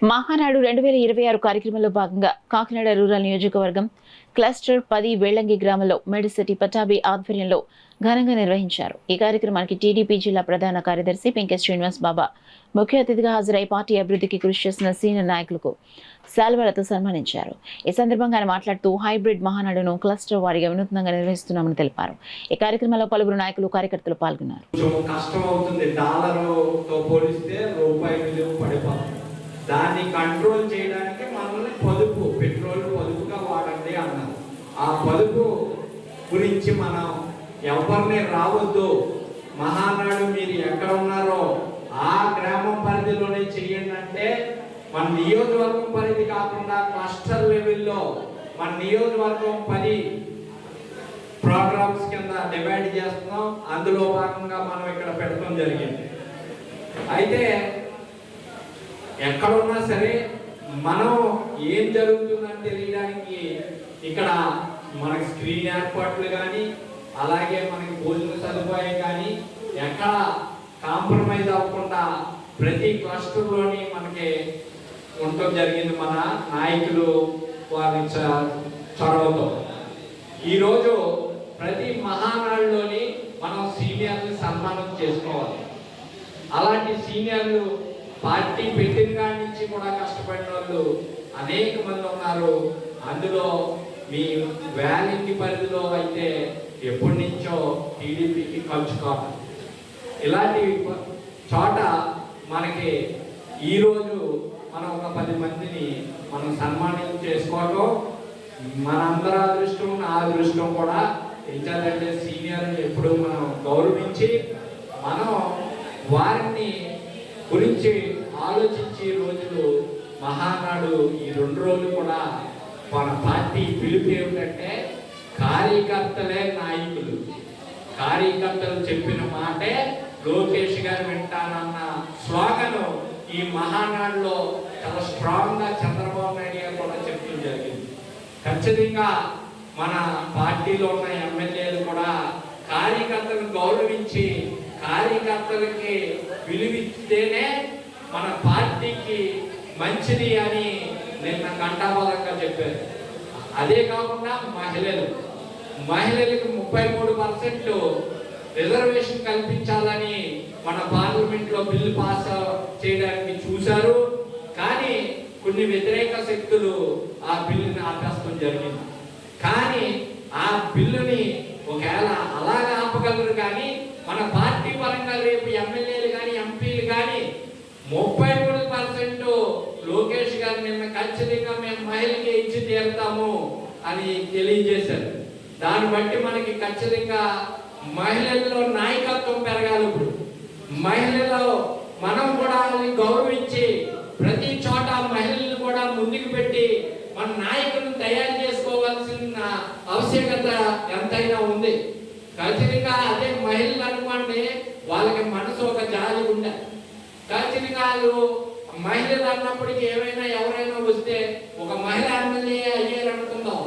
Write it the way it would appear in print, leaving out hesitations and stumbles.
మహానాడు 2026 కార్యక్రమంలో భాగంగా కాకినాడ రూరల్ నియోజకవర్గం క్లస్టర్ 10 వేళంగి గ్రామంలో మెడిసిటీ పటాబి ఆధ్వర్యంలో ఘనంగా నిర్వహించారు. ఈ కార్యక్రమానికి టీడీపీ జిల్లా ప్రధాన కార్యదర్శి పెంకె శ్రీనివాస్ బాబా ముఖ్య అతిథిగా హాజరై పార్టీ అభివృద్ధికి కృషి చేసిన సీనియర్ నాయకులకు శాల్వాలతో సన్మానించారు. ఈ సందర్భంగా ఆయన మాట్లాడుతూ హైబ్రిడ్ మహానాడును క్లస్టర్ వారీగా వినూత్నంగా నిర్వహిస్తున్నామని తెలిపారు. ఈ కార్యక్రమంలో పలువురు నాయకులు కార్యకర్తలు పాల్గొన్నారు. దాన్ని కంట్రోల్ చేయడానికి మనల్ని పొదుపు పెట్రోల్ పొదుపుగా వాడండి అన్నారు. ఆ పొదుపు గురించి మనం ఎవరిని రావద్దు, మహానాడు మీరు ఎక్కడ ఉన్నారో ఆ గ్రామం పరిధిలోనే చెయ్యండి అంటే మన నియోజకవర్గం పరిధి కాకుండా క్లస్టర్ లెవెల్లో మన నియోజకవర్గం 10 ప్రోగ్రామ్స్ కింద డివైడ్ చేస్తున్నాం. అందులో భాగంగా మనం ఇక్కడ పెట్టడం జరిగింది. అయితే ఎక్కడున్నా సరే మనం ఏం జరుగుతుందని తెలియడానికి ఇక్కడ మనకి స్క్రీన్ ఏర్పాట్లు కానీ అలాగే మనకి భోజన సదుపాయం కానీ ఎక్కడ కాంప్రమైజ్ అవ్వకుండా ప్రతి క్లస్టర్లోని మనకి ఉండటం జరిగింది. మన నాయకులు వారి చొరవతో ఈరోజు ప్రతి మహానాడులోని మనం సీనియర్ని సన్మానం చేసుకోవాలి. అలాంటి సీనియర్లు పార్టీ పెట్టిన కాడి నుంచి కూడా కష్టపడిన వాళ్ళు అనేక మంది ఉన్నారు. అందులో మీ వ్యాలింటి పరిధిలో అయితే ఎప్పటి నుంచో టీడీపీకి కలుచుకోవాలి. ఇలాంటి చోట మనకి ఈరోజు మనం ఒక 10 మందిని మనం సన్మానం చేసుకోవడం మనందరి అదృష్టం, నా అదృష్టం కూడా. ఏంటంటే సీనియర్ని ఎప్పుడు మనం గౌరవించి మనం వారిని గురించి ఆలోచించే రోజులు మహానాడు. ఈ 2 రోజులు కూడా మన పార్టీ పిలుపు ఏమిటంటే కార్యకర్తలే నాయకులు, కార్యకర్తలు చెప్పిన మాటే లోకేష్ గారు వింటానన్న స్లోగను ఈ మహానాడులో చాలా స్ట్రాంగ్గా చంద్రబాబు నాయుడు గారు కూడా చెప్పడం జరిగింది. ఖచ్చితంగా మన పార్టీలో ఉన్న ఎమ్మెల్యేలు కూడా కార్యకర్తలను గౌరవించి కార్యకర్తలకి విలువిస్తేనే మన పార్టీకి మంచిది అని నిన్న కంఠాబలంగా చెప్పారు. అదే కాకుండా మహిళలకు 33% రిజర్వేషన్ కల్పించాలని మన పార్లమెంట్లో బిల్లు పాస్ చేయడానికి చూశారు. కానీ కొన్ని వ్యతిరేక శక్తులు ఆ బిల్లుని ఆపేస్తూ జరిగింది. కానీ ఆ బిల్లుని ఒకవేళ అలాగా ఆపగలరు. కానీ మన పార్టీ పరంగా రేపు ఎమ్మెల్యేలు కానీ ఎంపీలు కానీ 33% లోకేష్ గారు నిన్న ఖచ్చితంగా మేము మహిళకి ఇచ్చి తీరుతాము అని తెలియజేశారు. దాన్ని బట్టి మనకి ఖచ్చితంగా మహిళల్లో నాయకత్వం పెరగాలి. ఇప్పుడు మహిళలో మనం కూడా గౌరవించి ప్రతి చోట మహిళలను కూడా ముందుకు పెట్టి మన నాయకులను తయారు చేసుకోవాల్సిన ఆవశ్యకత ఎంతైనా ఉంది. ఖచ్చితంగా అదే మహిళలు అనుకోండి, వాళ్ళకి మనసు ఒక జాలి ఉండే. ఖచ్చితంగా వాళ్ళు మహిళలు అన్నప్పటికీ ఎవరైనా వస్తే ఒక మహిళ ఎమ్మెల్యే అయ్యారు అనుకుందాం,